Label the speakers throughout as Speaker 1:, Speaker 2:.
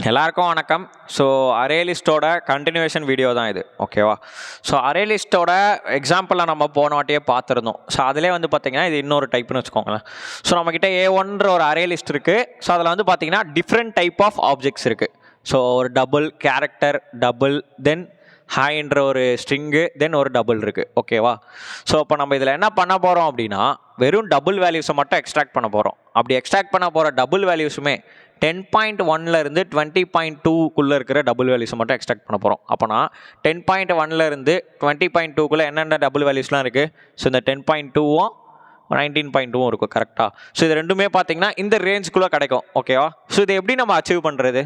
Speaker 1: எல்லாருக்கும் வணக்கம். So array லிஸ்ட்டோட continuation video தான் இது, ஓகேவா? ஸோ அரே லிஸ்ட்டோட எக்ஸாம்பிளாக நம்ம போன வாட்டியே பார்த்துருந்தோம். ஸோ அதிலே வந்து பார்த்திங்கன்னா இது இன்னொரு டைப்னு வச்சுக்கோங்களேன். ஸோ நம்மக்கிட்ட A1 ஒரு அரே லிஸ்ட் இருக்குது. ஸோ அதில் வந்து பார்த்திங்கன்னா டிஃப்ரெண்ட் டைப் ஆஃப் ஆப்ஜெக்ட்ஸ் இருக்குது. ஸோ ஒரு டபுள் கேரக்டர், டபுள், தென் ஹாய்ன்ற ஒரு ஸ்ட்ரிங்கு, தென் ஒரு டபுள் இருக்குது, ஓகேவா? ஸோ இப்போ நம்ம இதில் என்ன பண்ண போகிறோம் அப்படின்னா வெறும் டபுள் வேல்யூஸை மட்டும் எக்ஸ்ட்ராக்ட் பண்ண போகிறோம். அப்படி எக்ஸ்ட்ராக்ட் பண்ண போகிற டபுள் வேல்யூஸுமே 10.1 20.2 இருக்கிற டபுள் வேல்யூஸை மட்டும் எக்ஸ்ட்ராக்ட் பண்ண போகிறோம். அப்போனா 10.1 20.2 என்னென்ன டபுள் வேல்யூஸ்லாம் இருக்குது? ஸோ இந்த 10.2வும் 19.2 இருக்கும், கரெக்டாக? ஸோ இது ரெண்டுமே பார்த்தீங்கன்னா இந்த ரேஞ்சுக்குள்ளே கிடைக்கும், ஓகேவா? ஸோ இதை எப்படி நம்ம அச்சீவ் பண்ணுறது?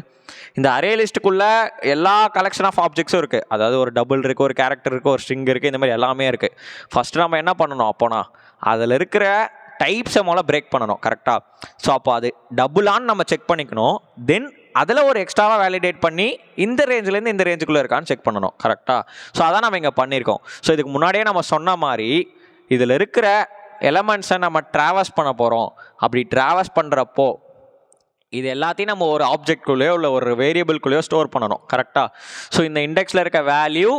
Speaker 1: இந்த அரே லிஸ்ட்டுக்குள்ளே எல்லா கலெக்ஷன் ஆஃப் ஆப்ஜெக்ட்ஸும் இருக்குது. அதாவது ஒரு டபுள் இருக்குது, ஒரு கேரக்டர் இருக்குது, ஒரு ஸ்ட்ரிங் இருக்குது, இந்த மாதிரி எல்லாமே இருக்குது. ஃபஸ்ட்டு நம்ம என்ன பண்ணணும் அப்போனா அதில் இருக்கிற டைப்ஸை மூலம் பிரேக் பண்ணணும், கரெக்டாக? ஸோ அப்போ அது டபுளான்னு நம்ம செக் பண்ணிக்கணும். தென் அதில் ஒரு எக்ஸ்ட்ராவாக வேலிடேட் பண்ணி இந்த ரேஞ்சிலேருந்து இந்த ரேஞ்சுக்குள்ளே இருக்கான்னு செக் பண்ணணும், கரெக்டாக? ஸோ அதான் நம்ம இங்கே பண்ணியிருக்கோம். ஸோ இதுக்கு முன்னாடியே நம்ம சொன்ன மாதிரி இதில் இருக்கிற எலமெண்ட்ஸை நம்ம ட்ராவர்ஸ் பண்ண போகிறோம். அப்படி ட்ராவர்ஸ் பண்ணுறப்போ இது எல்லாத்தையும் நம்ம ஒரு ஆப்ஜெக்ட்குள்ளேயோ இல்லை ஒரு வேரியபிள்குள்ளேயோ ஸ்டோர் பண்ணணும், கரெக்டாக? ஸோ இந்த இண்டெக்ஸில் இருக்க வேல்யூ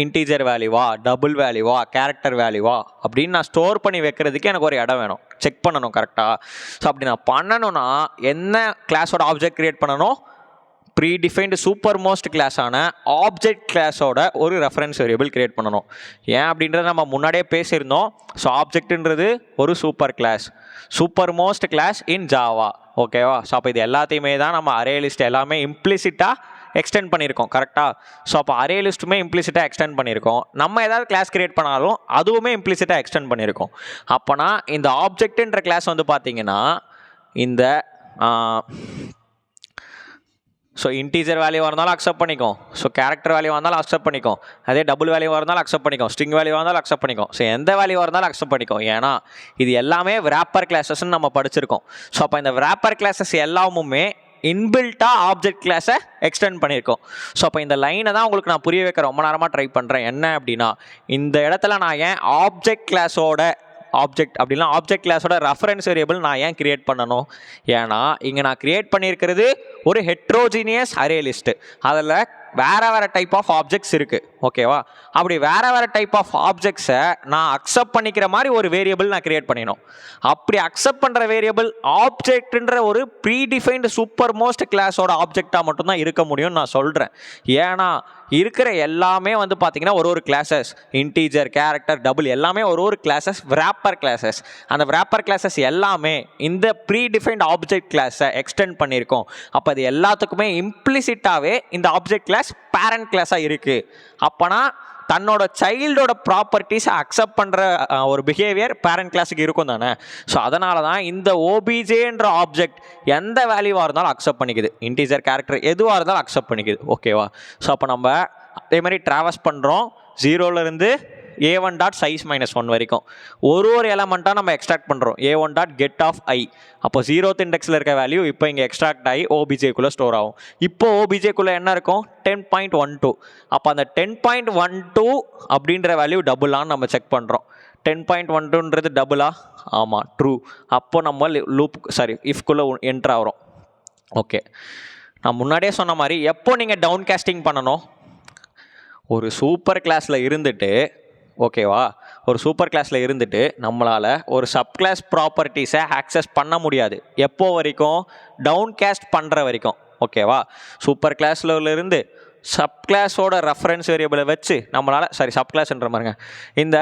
Speaker 1: இன்டீஜர் வேல்யூவா, டபுள் வேல்யூவா, கேரக்டர் வேல்யூவா அப்படின்னு நான் ஸ்டோர் பண்ணி வைக்கிறதுக்கு எனக்கு ஒரு இடம் வேணும், செக் பண்ணணும், கரெக்டாக? ஸோ அப்படி நான் பண்ணணும்னா என்ன கிளாஸோட ஆப்ஜெக்ட் க்ரியேட் பண்ணணும்? ப்ரீ டிஃபைன்டு சூப்பர் மோஸ்ட் கிளாஸான ஆப்ஜெக்ட் கிளாஸோட ஒரு ரெஃபரன்ஸ் வேரியபிள் க்ரியேட் பண்ணணும். ஏன் அப்படின்றத நம்ம முன்னாடியே பேசியிருந்தோம். ஸோ ஆப்ஜெக்ட்ன்றது ஒரு super class, super most class in Java, ஓகேவா? ஸோ அப்போ இது எல்லாத்தையுமே தான் நம்ம அரே லிஸ்ட் எல்லாமே இம்ப்ளிசிட்டாக எக்ஸ்டெண்ட் பண்ணியிருக்கோம், கரெக்டாக? ஸோ அப்போ அரே லிஸ்ட்டுமே இம்ப்ளிசிட்டாக எக்ஸ்டெண்ட் பண்ணியிருக்கோம். நம்ம ஏதாவது கிளாஸ் கிரியேட் பண்ணாலும் அதுவுமே இம்ப்ளிசிட்டாக எக்ஸ்டெண்ட் பண்ணியிருக்கோம். அப்போனா இந்த ஆப்ஜெக்ட்ன்ற கிளாஸ் வந்து பார்த்தீங்கன்னா இந்த ஸோ இன்டீஜர் வேல்யூவாக இருந்தாலும் அக்செப்ட் பண்ணிக்கும், ஸோ கேரக்டர் வேல்யூவாக இருந்தாலும் அக்செப்ட் பண்ணிக்கும், அதே டபுள் வேல்யூவாக இருந்தாலும் அக்செப்ட் பண்ணிக்கும், ஸ்ட்ரிங் வேல்யூவாக இருந்தாலும் அக்செப்ட் பண்ணிக்கும், ஸோ எந்த வேல்யூவாக இருந்தாலும் அக்செப்ட் பண்ணிக்கும். ஏன்னா இது எல்லாமே wrapper கிளாஸஸ்ன்னு நம்ம படிச்சிருக்கோம். ஸோ அப்போ இந்த wrapper கிளாஸஸ் எல்லாமுமே இன்பில்ட்டாக ஆப்ஜெக்ட் கிளாஸை எக்ஸ்டெண்ட் பண்ணியிருக்கோம். ஸோ அப்போ இந்த லைனை தான் உங்களுக்கு நான் புரிய வைக்க ரொம்ப நேரமாக ட்ரை பண்ணுறேன். என்ன அப்படின்னா இந்த இடத்துல நான் ஏன் ஆப்ஜெக்ட் கிளாஸோட ஆப்ஜெக்ட் கிளாஸோட ரெஃபரன்ஸ் வேரியபிள் நான் ஏன் கிரியேட் பண்ணணும்? ஏன்னா இங்கே நான் கிரியேட் பண்ணியிருக்கிறது ஒரு ஹெட்ரோஜீனியஸ் அரே லிஸ்ட்டு. அதில் வேறு டைப் ஆஃப் ஆப்ஜெக்ட்ஸ் இருக்குது, ஓகேவா? அப்படி வேறு டைப் ஆஃப் ஆப்ஜெக்ட்ஸை நான் அக்செப்ட் பண்ணிக்கிற மாதிரி ஒரு வேரியபிள் நான் கிரியேட் பண்ணிடணும். அப்படி அக்செப்ட் பண்ணுற வேரியபிள் ஆப்ஜெக்ட்ன்ற ஒரு ப்ரீ டிஃபைன்டு சூப்பர் மோஸ்ட் கிளாஸோட ஆப்ஜெக்டாக மட்டும்தான் இருக்க முடியும்னு நான் சொல்கிறேன். ஏன்னா இருக்கிற எல்லாமே வந்து பார்த்தீங்கன்னா ஒரு கிளாஸஸ், இன்டீஜர், கேரக்டர், டபுள் எல்லாமே ஒரு கிளாஸஸ், wrapper கிளாஸஸ். அந்த wrapper கிளாஸஸ் எல்லாமே இந்த ப்ரீ டிஃபைன்ட் ஆப்ஜெக்ட் கிளாஸை எக்ஸ்டெண்ட் பண்ணியிருக்கோம். அப்போ அது எல்லாத்துக்குமே இம்ப்ளிசிட்டாகவே இந்த ஆப்ஜெக்ட் கிளாஸ் பேரண்ட் கிளாஸாக இருக்குது. அப்போனா தன்னோட சைல்டோட ப்ராப்பர்ட்டிஸை அக்செப்ட் பண்ணுற ஒரு பிஹேவியர் பேரண்ட் கிளாஸுக்கு இருக்கும் தானே? ஸோ அதனால தான் இந்த ஓபிஜேன்ற ஆப்ஜெக்ட் எந்த வேல்யூவாக இருந்தாலும் அக்செப்ட் பண்ணிக்குது, இன்டீஜர், கேரக்டர் எதுவாக இருந்தாலும் அக்செப்ட் பண்ணிக்குது, ஓகேவா? ஸோ அப்போ நம்ம அதே மாதிரி ட்ராவர்ஸ் பண்ணுறோம் 0லேருந்து A1.size-1 வரைக்கும் ஒரு எலமெண்ட்டாக நம்ம எக்ஸ்ட்ராக்ட் பண்ணுறோம். A1.get of i. அப்போ 0th இண்டெக்ஸில் இருக்க வேல்யூ இப்போ இங்கே எக்ஸ்ட்ராக்ட் ஆகி ஓபிஜேக்குள்ளே ஸ்டோர் ஆகும். இப்போ ஓபிஜேக்குள்ளே என்ன இருக்கும்? 10.12. அப்போ அந்த 10.12 அப்படின்ற வேல்யூ டபுளான்னு நம்ம செக் பண்ணுறோம். 10.12ன்றது டபுளா? ஆமாம், ட்ரூ. அப்போ நம்ம இஃப்குள்ளே என்ட்ரு ஆகிறோம். ஓகே, நான் முன்னாடியே சொன்ன மாதிரி எப்போ நீங்கள் டவுன் கேஸ்டிங் பண்ணணும்? ஒரு சூப்பர் கிளாஸில் இருந்துட்டு, ஓகேவா, ஒரு சூப்பர் கிளாஸில் இருந்துட்டு நம்மளால் ஒரு சப் கிளாஸ் ப்ராப்பர்ட்டிஸை ஆக்சஸ் பண்ண முடியாது. எப்போ வரைக்கும்? டவுன் கேஸ்ட் பண்ணுற வரைக்கும், ஓகேவா? சூப்பர் கிளாஸில் இருந்து சப் கிளாஸோட ரெஃபரன்ஸ் வேரியபிளை வச்சு நம்மளால் சப் கிளாஸ்ன்ற மாதிரிங்க இந்த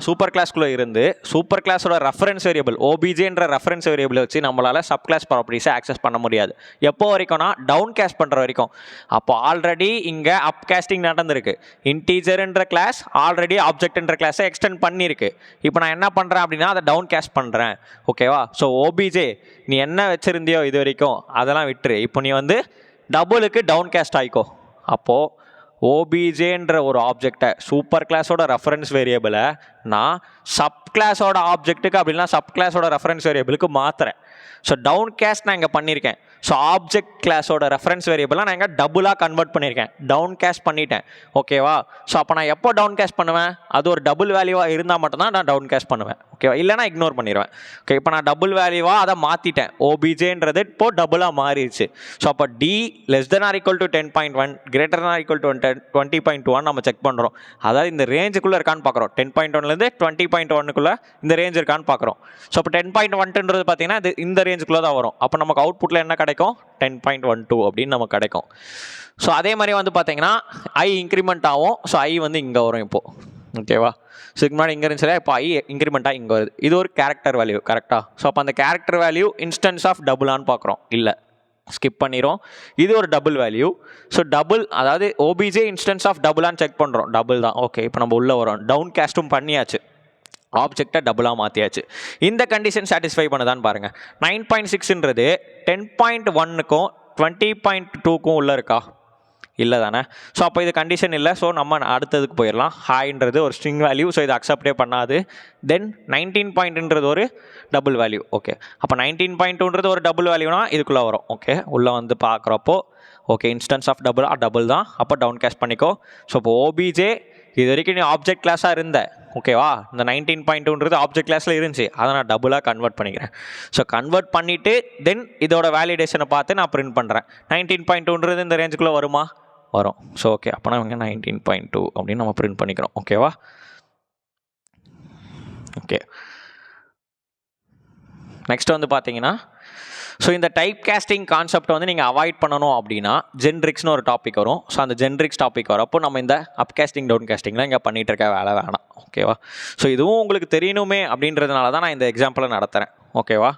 Speaker 1: சூப்பர் கிளாஸ்குள்ளே இருந்து சூப்பர் கிளாஸோட ரெஃபரன்ஸ் வேரியபிள் ஓபிஜேன்ற ரெஃபரன்ஸ் வேரியபிளை வச்சு நம்மளால் சப் கிளாஸ் ப்ராப்பர்ட்டிஸை ஆக்சஸ் பண்ண முடியாது. எப்போ வரைக்கும்னா டவுன் கேஸ்ட் பண்ணுற வரைக்கும். அப்போ ஆல்ரெடி இங்கே அப் கேஸ்டிங் நடந்திருக்கு. இன்டீஜர்ன்ற கிளாஸ் ஆல்ரெடி ஆப்ஜெக்ட்ன்ற கிளாஸை எக்ஸ்டெண்ட் பண்ணியிருக்கு. இப்போ நான் என்ன பண்ணுறேன் அப்படின்னா அதை டவுன் கேஸ்ட் பண்ணுறேன், ஓகேவா? ஸோ ஓபிஜே நீ என்ன வச்சுருந்தியோ இது வரைக்கும் அதெல்லாம் விட்டுரு. இப்போ நீ வந்து டபுளுக்கு டவுன் கேஸ்ட் ஆகிக்கோ. அப்போது ஓபிஜேன்ற ஒரு ஆப்ஜெக்டை சூப்பர் கிளாஸோட ரெஃபரன்ஸ் வேரியபிளை நான் சப் கிளாஸோட ஆப்ஜெக்ட்டுக்கு அப்படின்னா சப் கிளாஸோட ரெஃபரன்ஸ் வேரியபிளுக்கு மாற்றுறேன். ஸோ டவுன் கேஸ்ட் நான் இங்கே பண்ணியிருக்கேன். ஸோ ஆப்ஜெக்ட் கிளாஸோட ரெஃபரன்ஸ் வேரியபிளாக நான் இங்கே டபுளாக கன்வெர்ட் பண்ணியிருக்கேன், டவுன் கேஸ்ட் பண்ணிட்டேன். ஓகேவா? ஸோ அப்போ நான் எப்போ டவுன் கேஸ்ட் பண்ணுவேன்? அது ஒரு டபுள் வேல்யூவாக இருந்தால் மட்டும்தான் நான் டவுன் கேஸ்ட் பண்ணுவேன். ஓகேவா? இல்லைனா இக்னோர் பண்ணிடுவேன். ஓகே, இப்போ நான் டபுள் வேல்யூவாக அதை மாற்றிட்டேன். ஓபிஜேன்றது இப்போ டபுளாக மாறிடுச்சு. ஸோ அப்போ d less than or equal to 10.1 greater than or equal to 20.1 நம்ம செக் பண்ணுறோம். அதாவது இந்த ரேஞ்சுக்குள்ளே இருக்கான்னு பார்க்குறோம். 10.1லேருந்து 20.1க்குள்ளே இந்த ரேஞ்ச் இருக்கான்னு பார்க்குறோம். ஸோ அப்போ 10.1ன்றது பார்த்தீங்கன்னா இது இந்த ரேஞ்சுக்குள்ளே தான் வரும். அப்போ நமக்கு அவுட்புட்டில் என்ன கிடைக்கும்? 10.12 அப்படின்னு நமக்கு கிடைக்கும். ஸோ அதே மாதிரி வந்து பார்த்தீங்கன்னா ஐ இன்க்ரிமெண்ட் ஆகும். ஸோ ஐ வந்து இங்கே வரும் இப்போது. ஓகேவா? ஸோ இதுக்கு முன்னாடி இங்கே இருந்துச்சு, இப்போ ஐ இன்க்ரிமெண்ட்டாக இங்கே வருது. இது ஒரு கேரக்டர் வேல்யூ, கரெக்டாக? ஸோ அப்போ அந்த கேரக்டர் வேல்யூ இன்ஸ்டன்ஸ் ஆஃப் டபுளான்னு பார்க்குறோம். இல்லை, ஸ்கிப் பண்ணிடும். இது ஒரு டபுள் வேல்யூ. ஸோ டபுள் அதாவது ஓபிஜே இன்ஸ்டன்ஸ் ஆஃப் டபுளான்னு செக் பண்ணுறோம். டபுள் தான். ஓகே, இப்போ நம்ம உள்ளே வரோம். டவுன் கேஸ்ட்டும் பண்ணியாச்சு, ஆப்ஜெக்டை டபுளாக மாற்றியாச்சு. இந்த கண்டிஷன் சாட்டிஸ்ஃபை பண்ணுதான்னு பாருங்கள். 9.6ன்றது 10.1க்கும் 20.2க்கும் உள்ளே இருக்கா? இல்லை தானே? ஸோ அப்போ இது கண்டிஷன் இல்லை. ஸோ நம்ம அடுத்ததுக்கு போயிடலாம். ஹாய்ன்றது ஒரு ஸ்ட்ரிங் வேல்யூ, ஸோ இது அக்செப்டே பண்ணாது. தென் 19.ன்றது ஒரு டபுள் வேல்யூ. ஓகே, அப்போ 19.2ன்றது ஒரு டபுள் வேல்யூனா இதுக்குள்ளே வரும். ஓகே, உள்ளே வந்து பார்க்குறப்போ ஓகே இன்ஸ்டன்ஸ் ஆஃப் டபுள் தான். அப்போ டவுன் கேஸ்ட் பண்ணிக்கோ. ஸோ இப்போ ஓபிஜே இது வரைக்கும் நீ ஆப்ஜெக்ட் கிளாஸாக இருந்த, ஓகேவா? இந்த 19.2ன்றது ஆப்ஜெக்ட் கிளாஸில் இருந்துச்சு, அதை நான் டபுளாக கன்வெர்ட் பண்ணிக்கிறேன். ஸோ கன்வெர்ட் பண்ணிவிட்டு தென் இதோட வேலிடேஷனை பார்த்து நான் பிரிண்ட் பண்ணுறேன். 19.2ன்றது இந்த ரேஞ்சுக்குள்ளே வருமா? வரும். ஸோ ஓகே, அப்போனா இங்கே 19.2 அப்படின்னு நம்ம பிரிண்ட் பண்ணிக்கிறோம். ஓகேவா? ஓகே, நெக்ஸ்ட் வந்து பார்த்தீங்கன்னா ஸோ இந்த டைப் கேஸ்டிங் கான்செப்ட் வந்து நீங்கள் அவாய்ட் பண்ணணும் அப்படின்னா ஜென்ரிக்ஸ்னு ஒரு டாபிக் வரும். ஸோ அந்த ஜென்ரிக்ஸ் டாபிக் வரப்போ நம்ம இந்த அப் கேஸ்டிங் டவுன் கேஸ்டிங்லாம் இங்கே பண்ணிகிட்டு இருக்க வேலை வேணாம். ஓகேவா? ஸோ இதுவும் உங்களுக்கு தெரியணுமே அப்படின்றதுனால தான் நான் இந்த எக்ஸாம்பிளை நடத்துகிறேன். ஓகேவா?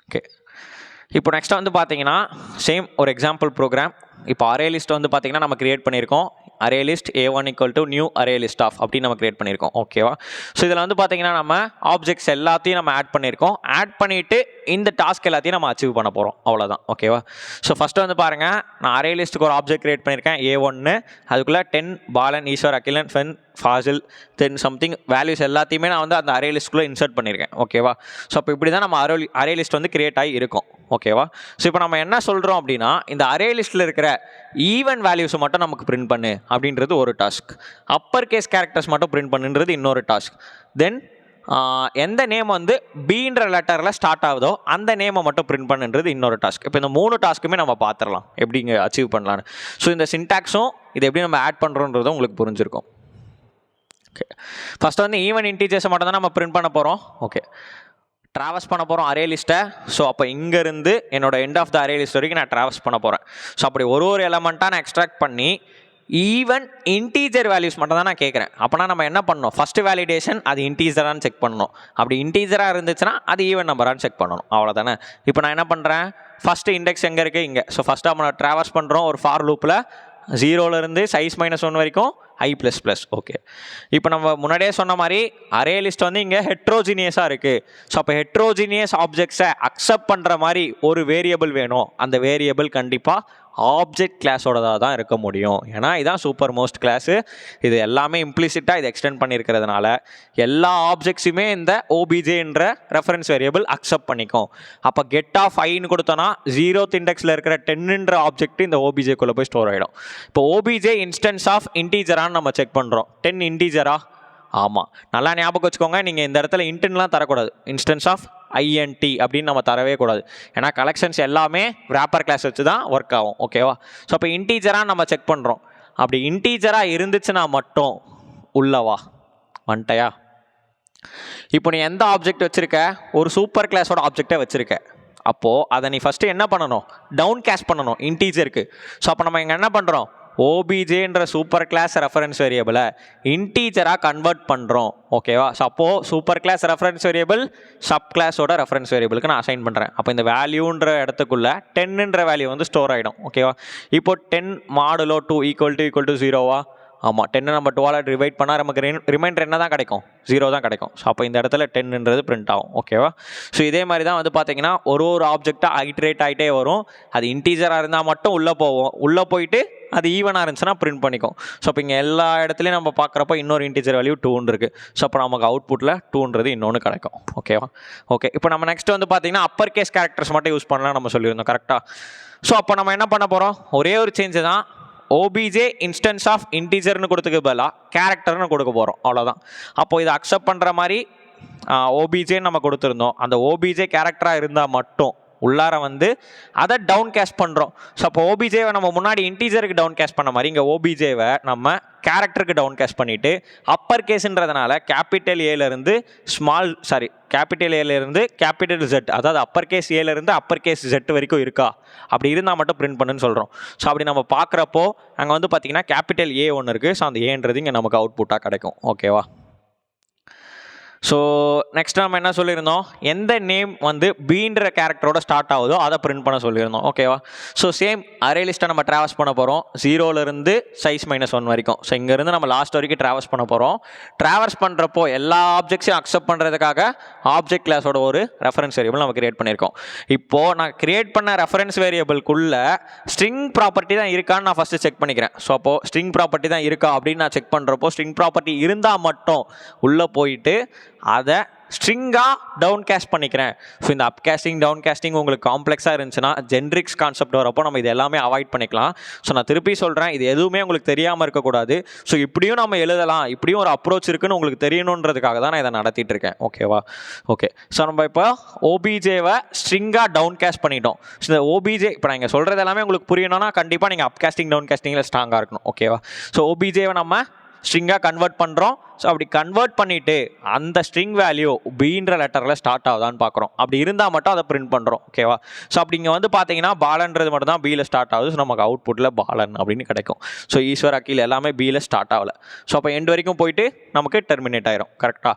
Speaker 1: ஓகே, இப்போ நெக்ஸ்ட் வந்து பார்த்தீங்கன்னா சேம் ஒரு எக்ஸாம்பிள் ப்ரோக்ராம். இப்போ அரே லிஸ்ட் வந்து பார்த்தீங்கன்னா நம்ம கிரியேட் பண்ணியிருக்கோம். Array list A1 equal to new array list of அப்படின்னு நம்ம கிரியேட் பண்ணியிருக்கோம். ஓகேவா? ஸோ இதில் வந்து பார்த்தீங்கன்னா நம்ம ஆப்ஜெக்ட்ஸ் எல்லாத்தையும் நம்ம ஆட் பண்ணியிருக்கோம். ஆட் பண்ணிவிட்டு இந்த டாஸ்க் எல்லாத்தையும் நம்ம அச்சீவ் பண்ண போகிறோம். அவ்வளோதான். ஓகேவா? ஸோ ஃபஸ்ட்டு வந்து பாருங்கள், நான் அரே லிஸ்ட்டுக்கு ஒரு ஆப்ஜெக்ட் கிரியேட் பண்ணியிருக்கேன் A1. அதுக்குள்ளே 10 பாலன், ஈஸ்வர், அகிலன், ஃபென், ஃபாசில், தென் சம்திங் வேல்யூஸ் எல்லாத்தையுமே நான் வந்து அந்த அரே லிஸ்ட்டுக்குள்ளே இன்சர்ட் பண்ணியிருக்கேன். ஓகேவா? ஸோ அப்போ இப்படி தான் நம்ம அரே லிஸ்ட் வந்து கிரியேட் ஆகி இருக்கும். ஓகேவா? ஸோ இப்போ நம்ம என்ன சொல்கிறோம் அப்படின்னா இந்த அரே லிஸ்ட்டில் இருக்கிற ஈவன் வேல்யூஸை மட்டும் நமக்கு பிரிண்ட் பண்ணு அப்படின்றது ஒரு டாஸ்க். அப்பர் கேஸ் கேரக்டர்ஸ் மட்டும் பிரிண்ட் பண்ணுன்றது இன்னொரு டாஸ்க். தென் எந்த நேம் வந்து பீன்ற லெட்டரில் ஸ்டார்ட் ஆகுதோ அந்த நேமை மட்டும் பிரிண்ட் பண்ணுன்றது இன்னொரு டாஸ்க். இப்போ இந்த 3 டாஸ்க்குமே நம்ம பார்த்துடலாம் எப்படி இங்கே அச்சீவ் பண்ணலான்னு. ஸோ இந்த சின்டாக்ஸும் இது எப்படி நம்ம ஆட் பண்ணுறோன்றதும் உங்களுக்கு புரிஞ்சிருக்கும். ஓகே, ஃபஸ்ட்டு வந்து ஈவன் இன்டீஜர்ஸை மட்டும் தான் நம்ம பிரிண்ட் பண்ண போகிறோம். ஓகே, ட்ராவல்ஸ் பண்ண போகிறோம் அரே லிஸ்ட்டை. ஸோ அப்போ இங்கேருந்து என்னோட end of the array list வரைக்கும் நான் ட்ராவல்ஸ் பண்ண போகிறேன். ஸோ அப்படி ஒரு எலமெண்ட்டாக நான் எக்ஸ்ட்ராக்ட் பண்ணி ஈவன் இன்டீஜர் வேல்யூஸ் மட்டும் தான் நான் கேட்குறேன். அப்போனா நம்ம என்ன பண்ணணும்? ஃபஸ்ட்டு வேலிடேஷன் அது இன்டீஜரானு செக் பண்ணணும். அப்படி இன்டீஜராக இருந்துச்சுன்னா அது ஈவன் நம்பரானு செக் பண்ணணும். அவ்வளோதானே? இப்போ நான் என்ன பண்ணுறேன்? ஃபஸ்ட்டு இண்டெக்ஸ் எங்கே இருக்குது? இங்கே. ஸோ ஃபஸ்ட்டு நம்ம ட்ராவல்ஸ் பண்ணுறோம் ஒரு ஃபார் லூப்பில் 0லேருந்து size -1 வரைக்கும் i++. ஓகே, இப்போ நம்ம முன்னாடியே சொன்ன மாதிரி அரே லிஸ்ட் வந்து இங்கே ஹெட்ரோஜினியஸாக இருக்குது. ஸோ அப்போ ஹெட்ரோஜினியஸ் ஆப்ஜெக்ட்ஸை அக்செப்ட் பண்ணுற மாதிரி ஒரு வேரியபிள் வேணும். அந்த வேரியபிள் கண்டிப்பாக ஆப்ஜெக்ட் கிளாஸோடதாக தான் இருக்க முடியும். ஏன்னா இதுதான் சூப்பர் மோஸ்ட் கிளாஸு. இது எல்லாமே இம்ப்ளிசிட்டாக இது எக்ஸ்டெண்ட் பண்ணியிருக்கிறதுனால எல்லா ஆப்ஜெக்ட்ஸுமே இந்த ஓபிஜேன்ற ரெஃபரன்ஸ் வேரியபிள் அக்செப்ட் பண்ணிக்கும். அப்போ கெட் ஆஃப் ஐன்னு கொடுத்தோன்னா 0th இண்டெக்ஸில் இருக்கிற 10ன்ற ஆப்ஜெக்ட் இந்த ஓபிஜேக்குள்ளே போய் ஸ்டோர் ஆகிடும். இப்போ ஓபிஜே இன்ஸ்டன்ஸ் ஆஃப் இன்டீஜரான்னு நம்ம செக் பண்ணுறோம். 10 இன்டீஜரா? ஆமாம், நல்லா ஞாபகம் வச்சுக்கோங்க. நீங்கள் இந்த இடத்துல இன்டென்ட்லாம் தரக்கூடாது. இன்ஸ்டன்ஸ் ஆஃப் INT அப்படின்னு நம்ம தரவே கூடாது. ஏன்னா கலெக்ஷன்ஸ் எல்லாமே ராப்பர் கிளாஸ் வச்சு தான் ஒர்க் ஆகும். ஓகேவா? ஸோ அப்போ இன்டீஜராக நம்ம செக் பண்ணுறோம். அப்படி இன்டீஜராக இருந்துச்சுன்னா மட்டும் உள்ளவா வந்துட்டையா. இப்போ நீ எந்த ஆப்ஜெக்ட் வச்சுருக்க? ஒரு சூப்பர் கிளாஸோட ஆப்ஜெக்டை வச்சுருக்க. அப்போது அதை நீ ஃபஸ்ட்டு என்ன பண்ணணும்? டவுன் கேஸ்ட் பண்ணணும் இன்டீஜருக்கு. ஸோ அப்போ நம்ம இங்கே என்ன பண்ணுறோம்? ஓபிஜேன்ற சூப்பர் கிளாஸ் ரெஃபரன்ஸ் வேரியபிளை இன்டீஜராக கன்வெர்ட் பண்ணுறோம். ஓகேவா? ஸோ அப்போது super class reference variable sub கிளாஸோட ரெஃபரன்ஸ் வேரியபிளுக்கு நான் அசைன் பண்ணுறேன். அப்போ இந்த வேல்யூன்ற இடத்துக்குள்ளே 10ன்ற வேல்யூ வந்து ஸ்டோர் ஆகிடும். ஓகேவா? இப்போ 10 மாடுலோ 2 ஈக்குவல் டு 0வா? ஆமாம் 10 நம்ம 12 டிவைட் பண்ணால் நமக்கு ரிமைண்டர் என்ன தான் கிடைக்கும் 0 தான் கிடைக்கும். ஸோ அப்போ இந்த இடத்துல 10ன்றது பிரிண்ட் ஆகும். ஓகேவா? ஸோ இதே மாதிரி தான் வந்து பார்த்தீங்கன்னா ஒரு ஆப்ஜெக்டாக ஐட்ரேட் ஆகிட்டே வரும். அது இன்டீஜராக இருந்தால் மட்டும் உள்ளே போவோம். உள்ளே போயிட்டு அது ஈவனாக இருந்துச்சுன்னா பிரிண்ட் பண்ணிக்கும். ஸோ அப்போ இங்கே எல்லா இடத்துலையும் நம்ம பார்க்குறப்போ இன்னொரு இன்டீஜர் வேல்யூ 2 இருக்குது. ஸோ அப்போ நமக்கு அவுட்புட்டில் 2ன்றது இன்னொன்று கிடைக்கும். ஓகேவா? ஓகே, இப்போ நம்ம நெக்ஸ்ட் வந்து பார்த்தீங்கன்னா அப்பர் கேஸ் கேரக்டர்ஸ் மட்டும் யூஸ் பண்ணலாம் நம்ம சொல்லியிருந்தோம். கரெக்டாக? ஸோ அப்போ நம்ம என்ன பண்ண போகிறோம்? ஒரே ஒரு சேஞ்சு தான். OBJ இன்ஸ்டன்ஸ் ஆஃப் இன்டீஜர்னு கொடுத்துக்கு பதிலாக கேரக்டர்னு கொடுக்க போகிறோம். அவ்வளோதான். அப்போது இதை அக்செப்ட் பண்ணுற மாதிரி OBJன்னு நம்ம கொடுத்துருந்தோம். அந்த OBJ கேரக்டராக இருந்தால் மட்டும் உள்ளார வந்து அதை டவுன் கேஸ்ட் பண்ணுறோம். ஸோ அப்போ OBJவை நம்ம முன்னாடி இன்டீஜருக்கு டவுன் கேஸ்ட் பண்ண மாதிரி இங்கே OBJவை நம்ம கேரக்டருக்கு டவுன் கேஸ்ட் பண்ணிவிட்டு அப்பர் கேஸுன்றதுனால கேபிட்டல் ஏலேருந்து கேபிட்டல் Z, அதாவது அப்பர் கேஸ் ஏலேருந்து அப்பர் கேஸ் Z வரைக்கும் இருக்கா, அப்படி இருந்தால் மட்டும் பிரிண்ட் பண்ணுன்னு சொல்கிறோம். ஸோ அப்படி நம்ம பார்க்குறப்போ அங்கே வந்து பார்த்திங்கன்னா கேபிட்டல் A ஒன்று இருக்குது. ஸோ அந்த ஏன்றது இங்கே நமக்கு அவுட்புட்டாக கிடைக்கும். ஓகேவா? ஸோ நெக்ஸ்ட் நம்ம என்ன சொல்லியிருந்தோம்? எந்த நேம் வந்து பீன்ற கேரக்டரோட ஸ்டார்ட் ஆகுதோ அதை பிரிண்ட் பண்ண சொல்லியிருந்தோம். ஓகேவா? ஸோ சேம் அரே லிஸ்ட்டை நம்ம ட்ராவல்ஸ் பண்ண போகிறோம் 0லேருந்து size -1 வரைக்கும். ஸோ இங்கேருந்து நம்ம லாஸ்ட் வரைக்கும் ட்ராவல்ஸ் பண்ண போகிறோம். ட்ராவல்ஸ் பண்ணுறப்போ எல்லா ஆப்ஜெக்ட்ஸையும் அக்செப்ட் பண்ணுறதுக்காக ஆப்ஜெக்ட் கிளாஸோட ஒரு ரெஃபரன்ஸ் வேரியபிள் நம்ம கிரியேட் பண்ணியிருக்கோம். இப்போது நான் கிரியேட் பண்ண ரெஃபரன்ஸ் வேரியபிள்குள்ளே ஸ்ட்ரிங் ப்ராப்பர்ட்டி தான் இருக்கான்னு நான் ஃபஸ்ட்டு செக் பண்ணிக்கிறேன். ஸோ அப்போது ஸ்ட்ரிங் ப்ராப்பர்ட்டி தான் இருக்கா அப்படின்னு நான் செக் பண்ணுறப்போ ஸ்ட்ரிங் ப்ராப்பர்ட்டி இருந்தால் மட்டும் உள்ளே போயிட்டு அதை ஸ்ட்ரிங்காக டவுன் கேஸ்ட் பண்ணிக்கிறேன். ஸோ இந்த அப் கேஸ்டிங் டவுன் கேஸ்டிங் உங்களுக்கு காம்ப்ளெக்ஸாக இருந்துச்சுன்னா ஜென்ரிக்ஸ் கான்செப்ட் வரப்போ நம்ம இது எல்லாமே அவாய்ட் பண்ணிக்கலாம். ஸோ நான் திருப்பி சொல்கிறேன், இது எதுவுமே உங்களுக்கு தெரியாமல் இருக்கக்கூடாது. ஸோ இப்படியும் நம்ம எழுதலாம், இப்படியும் ஒரு அப்ரோச் இருக்குன்னு உங்களுக்கு தெரியணுன்றதுக்காக தான் நான் இதை நடத்திட்டு இருக்கேன். ஓகேவா? ஓகே, ஸோ நம்ம இப்போ OBJவை ஸ்ட்ரிங்காக டவுன் கேஸ்ட் பண்ணிட்டோம். ஸோ இந்த OBJ இப்போ நான் இங்கே சொல்கிறது எல்லாமே உங்களுக்கு புரியணும்னா கண்டிப்பாக நீங்கள் அப் கேஸ்டிங் டவுன் கேஸ்டிங்கில் ஸ்ட்ராங்காக இருக்கணும். ஓகேவா? ஸோ OBJவை நம்ம ஸ்ட்ரிங்காக கன்வெர்ட் பண்ணுறோம். ஸோ அப்படி கன்வெர்ட் பண்ணிவிட்டு அந்த ஸ்ட்ரிங் வேல்யூ பீன்ற லெட்டரில் ஸ்டார்ட் ஆகுதான்னு பார்க்குறோம். அப்படி இருந்தால் மட்டும் அதை பிரிண்ட் பண்ணுறோம். ஓகேவா? ஸோ அப்படி இங்கே வந்து பார்த்தீங்கன்னா பாலன்றது மட்டும் தான் Bயில் ஸ்டார்ட் ஆகுது. ஸோ நமக்கு அவுட்புட்டில் பாலன் அப்படின்னு கிடைக்கும். ஸோ ஈஸ்வர் அக்கீல் எல்லாமே Bயில் ஸ்டார்ட் ஆகலை. ஸோ அப்போ எண்ட் வரைக்கும் போயிட்டு நமக்கு டெர்மினேட் ஆயிரும். கரெக்டாக?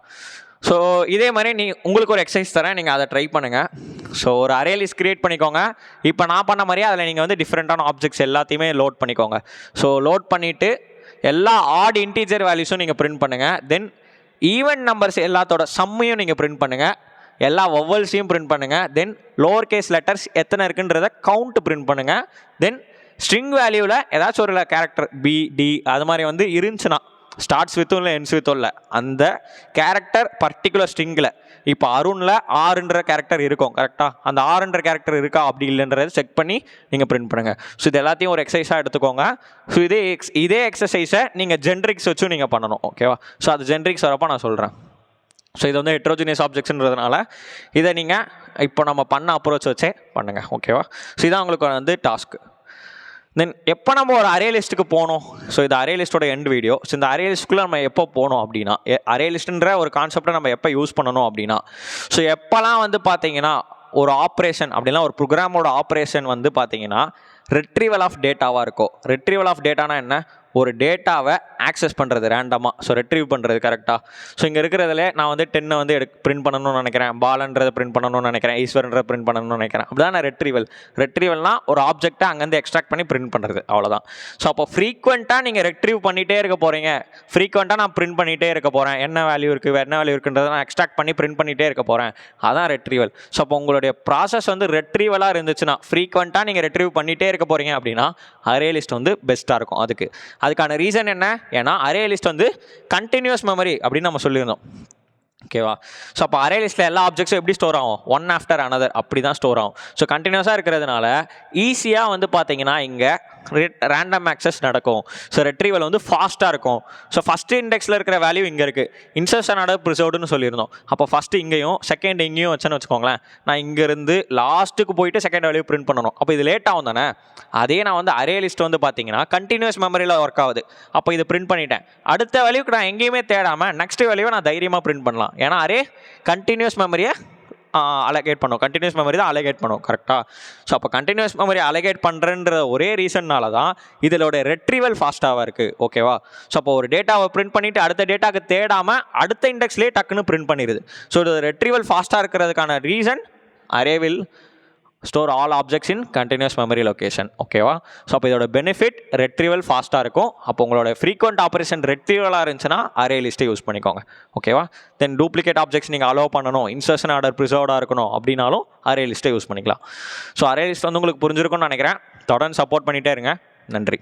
Speaker 1: ஸோ இதே மாதிரி உங்களுக்கு ஒரு எக்ஸசைஸ் தரேன், நீங்கள் அதை ட்ரை பண்ணுங்கள். ஸோ ஒரு அரே லிஸ்ட் கிரியேட் பண்ணிக்கோங்க. இப்போ நான் பண்ண மாதிரியே அதில் நீங்கள் வந்து டிஃப்ரெண்ட்டான ஆப்ஜெக்ட்ஸ் எல்லாத்தையுமே லோட் பண்ணிக்கோங்க. ஸோ லோட் பண்ணிவிட்டு எல்லா ஆட் இன்டீஜர் வேல்யூஸும் நீங்கள் பிரிண்ட் பண்ணுங்கள். தென் ஈவன் நம்பர்ஸ் எல்லாத்தோட சம்மையும் நீங்கள் பிரிண்ட் பண்ணுங்கள். எல்லா வவல்ஸையும் பிரிண்ட் பண்ணுங்கள். தென் லோவர் கேஸ் லெட்டர்ஸ் எத்தனை இருக்குன்றத கவுண்ட் பிரிண்ட் பண்ணுங்கள். தென் ஸ்ட்ரிங் வேல்யூவில் ஏதாச்சும் ஒரு கேரக்டர் B, D அது மாதிரி வந்து இருந்துச்சுன்னா ஸ்டார்ட்ஸ் வித்தும் இல்லை எண்ட்ஸ் வித்தும் இல்லை அந்த கேரக்டர் பர்டிகுலர் ஸ்ட்ரிங்கில் இப்போ அருணில் ஆறுன்ற கேரக்டர் இருக்கும். கரெக்டாக? அந்த ஆறுன்ற கேரக்டர் இருக்கா அப்படி இல்லைன்றதை செக் பண்ணி நீங்கள் பிரிண்ட் பண்ணுங்கள். ஸோ இது எல்லாத்தையும் ஒரு எக்ஸசைஸாக எடுத்துக்கோங்க. ஸோ இதே எக்ஸசைஸை நீங்கள் ஜென்ரிக்ஸ் வச்சும் நீங்கள் பண்ணணும். ஓகேவா? ஸோ அது ஜென்ரிக்ஸ் வரப்போ நான் சொல்கிறேன். ஸோ இது வந்து ஹெட்ரோஜினியஸ் ஆப்ஜெக்ட்ஸ்ன்றதுனால இதை நீங்கள் இப்போ நம்ம பண்ண அப்ரோச் வச்சே பண்ணுங்கள். ஓகேவா? ஸோ இதான் உங்களுக்கு வந்து டாஸ்க்கு. தென் எப்போ நம்ம ஒரு அரே லிஸ்ட்டுக்கு போகணும்? ஸோ இது அரே லிஸ்ட்டோட எண்ட் வீடியோ. ஸோ இந்த அரே லிஸ்ட்டுக்குள்ளே நம்ம எப்போ போகணும் அப்படின்னா அரே லிஸ்ட்டுன்ற ஒரு கான்செப்டை நம்ம எப்போ யூஸ் பண்ணணும் அப்படின்னா ஸோ எப்போல்லாம் வந்து பார்த்தீங்கன்னா ஒரு ஆப்ரேஷன் அப்படின்னா ஒரு ப்ரோக்ராமோட ஆப்ரேஷன் வந்து பார்த்தீங்கன்னா ரெட்ரீவல் ஆஃப் டேட்டாவாக இருக்கும். ரெட்ரீவல் ஆஃப் டேட்டானா என்ன? ஒரு டேட்டாவை ஆக்சஸ் பண்ணுறது ரேண்டமாக. ஸோ ரெட்ரீவ் பண்ணுறது. கரெக்டாக? ஸோ இங்கே இருக்கிறதுல நான் வந்து 10 வந்து பிரிண்ட் பண்ணணும்னு நினைக்கிறேன், பாலன்றதை பிரிண்ட் பண்ணணும்னு நினைக்கிறேன், ஈஸ்வரன்றதை பிரிண்ட் பண்ணணும்னு நினைக்கிறேன். அப்படி தான் நான் ரெட்ரீவல்னால் ஒரு ஆப்ஜெக்டை அங்கேருந்து எக்ஸ்ட்ராக்ட் பண்ணி பிரிண்ட் பண்ணுறது. அவ்வளோதான். ஸோ அப்போ ஃப்ரீக்வெண்ட்டாக நீங்கள் ரெட்ரீவ் பண்ணிகிட்டே இருக்க போகிறீங்க. ஃப்ரீக்வெண்ட்டாக நான் பிரிண்ட் பண்ணிகிட்டே இருக்க போகிறேன். என்ன வேல்யூ இருக்குது, என்ன வேல்யூ இருக்குன்றதை நான் எக்ஸ்ட்ராக்ட் பண்ணி பிரிண்ட் பண்ணிகிட்டே இருக்க போகிறேன். அதான் ரெட்ரீவல். ஸோ அப்போ உங்களுடைய ப்ராசஸ் வந்து ரெட்ரீவலாக இருந்துச்சுன்னா ஃப்ரீக்வெண்ட்டாக நீங்கள் ரெட்ரீவ் பண்ணிகிட்டே இருக்க போகிறீங்க அப்படின்னா அரே லிஸ்ட் வந்து பெஸ்ட்டாக இருக்கும். அதுக்கான ரீசன் என்ன? ஏன்னா அரே லிஸ்ட் வந்து கண்டினியூஸ் மெமரி அப்படின்னு நம்ம சொல்லியிருந்தோம். ஓகேவா? ஸோ அப்போ அரே லிஸ்ட்டில் எல்லா ஆப்ஜெக்ட்ஸும் எப்படி ஸ்டோர் ஆகும்? ஒன் ஆஃப்டர் அனதர் அப்படி தான் ஸ்டோர் ஆகும். ஸோ கண்டினியூஸாக இருக்கிறதுனால ஈஸியாக வந்து பார்த்தீங்கன்னா இங்கே ரேண்டம் ஆக்சஸ் நடக்கும். ஸோ ரெட்ரீவல் வந்து ஃபாஸ்ட்டாக இருக்கும். ஸோ ஃபஸ்ட்டு இண்டெக்ஸில் இருக்கிற வேல்யூ இங்கே இருக்குது. இன்சர்ஷனோட ப்ரிசர்வ்டுன்னு சொல்லியிருந்தோம். அப்போ ஃபஸ்ட்டு இங்கேயும் செகண்ட் இங்கேயும் வச்சேன்னு வச்சுக்கோங்களேன். நான் இங்கேருந்து லாஸ்ட்டுக்கு போயிட்டு செகண்ட் வேல்யூ பிரிண்ட் பண்ணணும். அப்போ இது லேட் ஆகும் தானே. அதே நான் வந்து அரே லிஸ்ட் வந்து பார்த்தீங்கன்னா கண்டினியூஸ் மெமரியில் ஒர்க் ஆகுது. அப்போ இது பிரிண்ட் பண்ணிட்டேன். அடுத்த வேல்யூக்கு நான் எங்கேயுமே தேடாமல் நெக்ஸ்ட் வேல்யூவை நான் தைரியமாக பிரிண்ட் பண்ணலாம். ஏன்னா அரே கண்டினியூஸ் மெமரியை அலகேட் பண்ணும். கண்டினியூஸ் மெமரி தான் அலகேட் பண்ணும். கரெக்டாக? ஸோ அப்போ கண்டினியூஸ் மெமரி அலகேட் பண்ணுறன்ற ஒரே ரீசன்னால தான் இதோட ரெட்ரீவல் ஃபாஸ்ட்டாக இருக்குது. ஓகேவா? ஸோ அப்போ ஒரு டேட்டாவை பிரிண்ட் பண்ணிவிட்டு அடுத்த டேட்டாவுக்கு தேடாமல் அடுத்த இண்டெக்ஸ்லேயே டக்குன்னு பிரிண்ட் பண்ணிடுது. ஸோ இது ரெட்ரீவல் ஃபாஸ்ட்டாக இருக்கிறதுக்கான reason array will store all objects in continuous memory location. ஓகேவா? ஸோ அப்போ இதோட பெனிஃபிட் ரெட்ரீவல் ஃபாஸ்ட்டாக இருக்கும். அப்போ உங்களோட ஃப்ரீக்வெண்ட் ஆப்ரேஷன் ரெட்ரீவலாக இருந்துச்சுன்னா அரே லிஸ்ட்டை யூஸ் பண்ணிக்கோங்க. ஓகேவா? தென் டூப்ளிகேட் ஆப்ஜெக்ட்ஸ் நீங்கள் அலோவ் பண்ணணும், இன்சர்ஷன் ஆர்டர் ப்ரிசர்வ்டாக இருக்கணும் அப்படின்னாலும் அரே லிஸ்ட்டை யூஸ் பண்ணிக்கலாம். ஸோ அரே லிஸ்ட் வந்து உங்களுக்கு புரிஞ்சிருக்கும்னு நினைக்கிறேன். தொடர்ந்து சப்போர்ட் பண்ணிகிட்டே இருங்க. நன்றி.